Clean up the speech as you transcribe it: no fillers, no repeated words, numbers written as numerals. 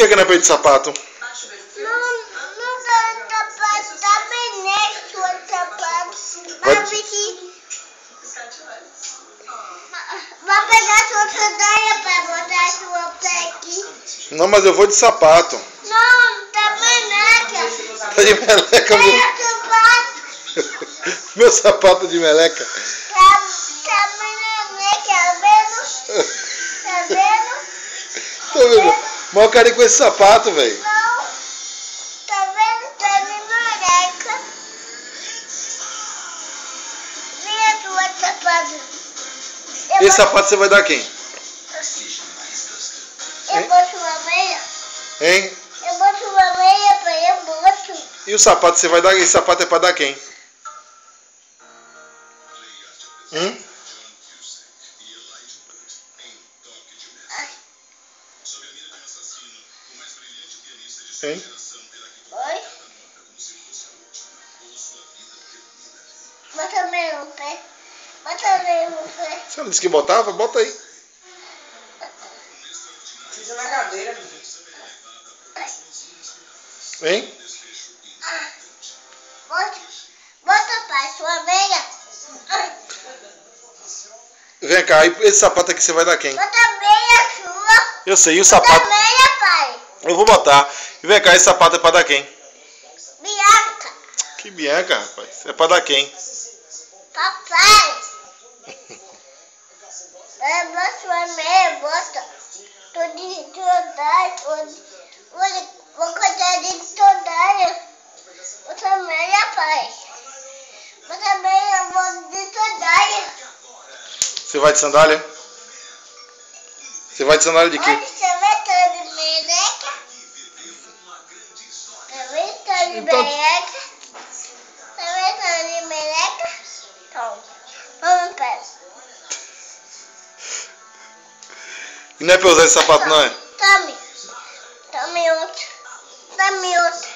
que não é pra ir de sapato? Não dá sapato, tá bem nesse outro sapato. Vai pegar sua sandália pra botar sua pé aqui. Não, mas eu vou de sapato. Não, tá meleca. Tá de meleca, meu. Pega sapato. Meu sapato de meleca. Tá meleca, tá vendo? Tô vendo? Mal carinho com esse sapato, velho. Não, tá vendo? Tá de meleca. Vem aqui o outro sapato. Esse sapato você vai dar quem? Eu boto uma meia. Hein? Eu boto uma meia pra eu boto. E o sapato você vai dar? Esse sapato é pra dar quem? Hein? Oi? Bota meia no pé. Bota meia no pé. Você não disse que botava? Bota aí. Fica na cadeira, menino. Hein? Bota pai, sua meia. Vem cá, e esse sapato aqui você vai dar quem? Bota meia sua. Eu sei, e o Bota sapato? meia, pai. Eu vou botar. E vem cá, esse sapato é pra dar quem? Bianca. Que Bianca, rapaz. É pra dar quem? Papai. Bota sua meia, bota. Tô de saudade. Vou cortar de saudade. Bota meia, pai. Bota meia, vou de saudade. Você vai de sandália? Você vai de sandália de quê? Olha, você vai estar de meleca? Você vai estar de Então- meleca? Você vai estar de meleca? Então, vamos para. E não é pra usar esse sapato, não é? Tome outro. Tome outro.